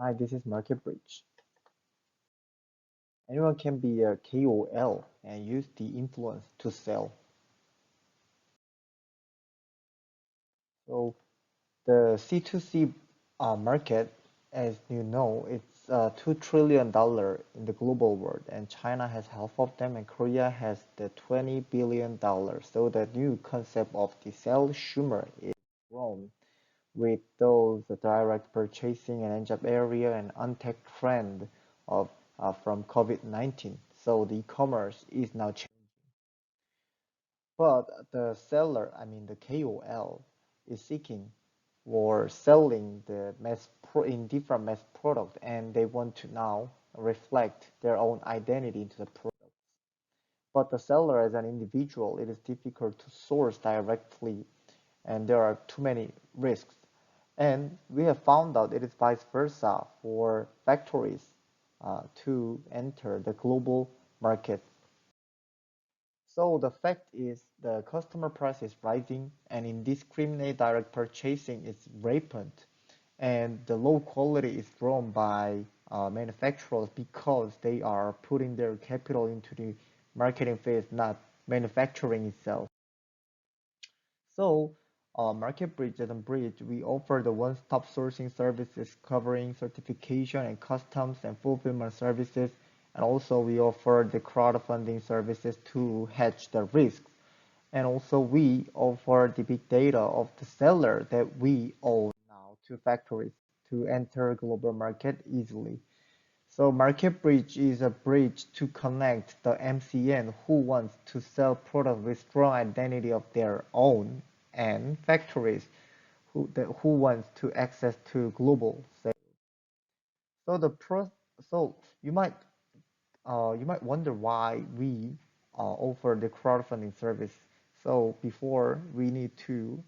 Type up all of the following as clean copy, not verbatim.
Hi, this is Marketbridge. Anyone can be a KOL and use the influence to sell. So the C2C market, as you know, it's $2 trillion in the global world, and China has half of them, and Korea has the $20 billion. So the new concept of the sales consumer is grown with those direct purchasing and end-up area and untapped trend of from COVID-19. So the e-commerce is now changing. But the seller, I mean the KOL, is seeking for selling the in different mass product, and they want to now reflect their own identity into the product. But the seller as an individual, it is difficult to source directly, and there are too many risks. And we have found out it is vice versa for factories to enter the global market. So the fact is the customer price is rising and indiscriminate direct purchasing is rampant, and the low quality is grown by manufacturers because they are putting their capital into the marketing phase, not manufacturing itself. So, Marketbridge and Bridge, we offer the one-stop sourcing services covering certification and customs and fulfillment services. And also we offer the crowdfunding services to hedge the risks. And also we offer the big data of the seller that we own now to factories to enter global market easily. So Marketbridge is a bridge to connect the MCN who wants to sell products with strong identity of their own and factories who wants to access to global sales. So the pro so you might wonder why we offer the crowdfunding service. So before we need to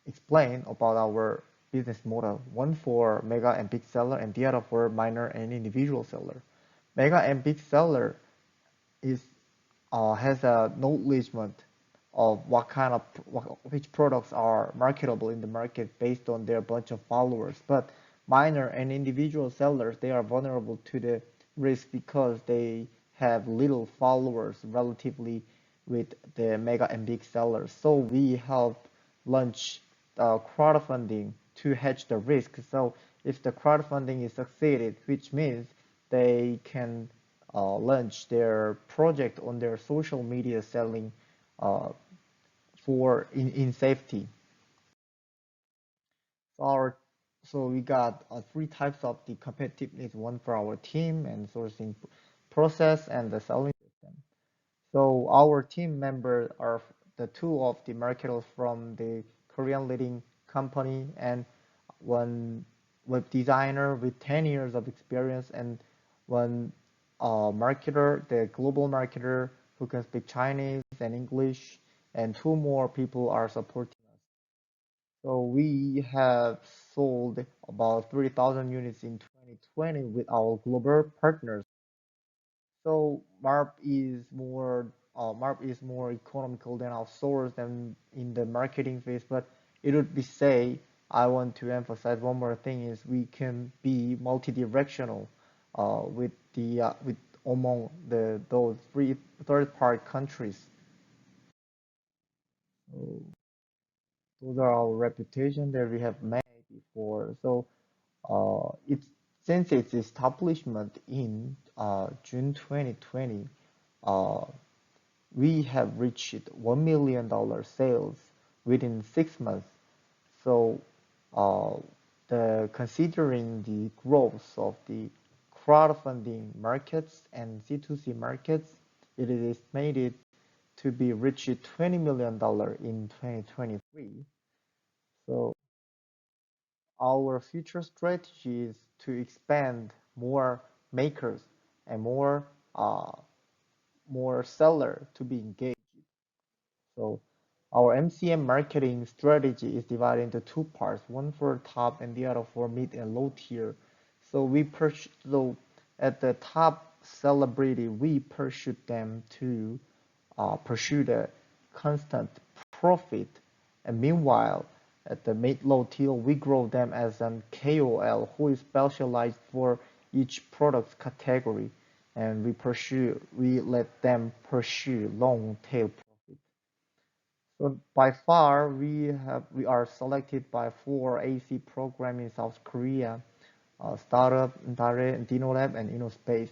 explain about our business model, one for mega and big seller and the other for minor and individual seller. Mega and big seller is has a acknowledgement of which products are marketable in the market based on their bunch of followers. But minor and individual sellers, they are vulnerable to the risk because they have little followers relatively with the mega and big sellers. So we help launch crowdfunding to hedge the risk. So if the crowdfunding is succeeded, which means they can launch their project on their social media selling uh, in safety. Our so we got three types of the competitiveness, one for our team and sourcing process and the selling system. So our team members are the two of the marketers from the Korean leading company and one web designer with 10 years of experience and one marketer, the global marketer who can speak Chinese and English, and two more people are supporting us. So we have sold about 30,000 units in 2020 with our global partners. So MARP is more economical than outsourced and in the marketing phase, but it would be say I want to emphasize one more thing is we can be multi-directional with among the those three third-party countries. So those are our reputation that we have made before. So it's since its establishment in June 2020, uh, we have reached $1 million sales within 6 months. So, uh, the considering the growth of the crowdfunding markets and C2C markets, it is estimated to be reached $20 million in 2023. So, our future strategy is to expand more makers and uh, more seller to be engaged. So our MCM marketing strategy is divided into two parts, one for top and the other for mid and low tier. So at the top celebrity, we pursue them to pursue the constant profit. And meanwhile, at the mid-low tier, we grow them as an KOL who is specialized for each product category, and we let them pursue long tail profit. So by far, we are selected by 4 AC program in South Korea, Startup, Tare, and DinoLab, and InnoSpace.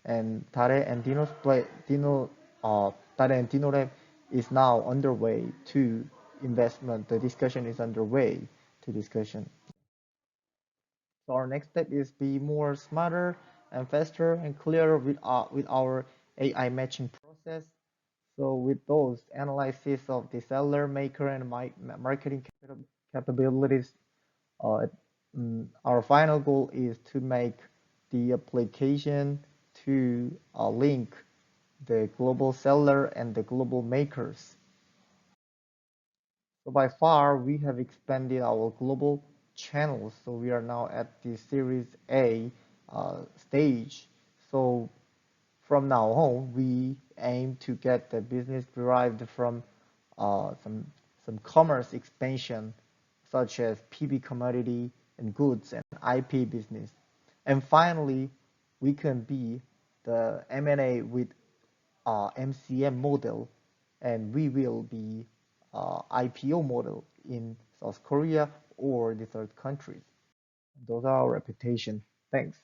And Tare and DinoLab is now underway to investment. The discussion is underway to discussion. So our next step is be more smarter and faster and clearer with our AI matching process. So with those analysis of the seller, maker, and marketing capabilities, uh, our final goal is to make the application to link the global seller and the global makers. So by far, we have expanded our global channels. So we are now at the Series A stage. So from now on, we aim to get the business derived from some commerce expansion, such as PB commodity and goods and IP business. And finally, we can be the M&A with MCM model, and we will be IPO model in South Korea or the third countries. Those are our reputation. Thanks.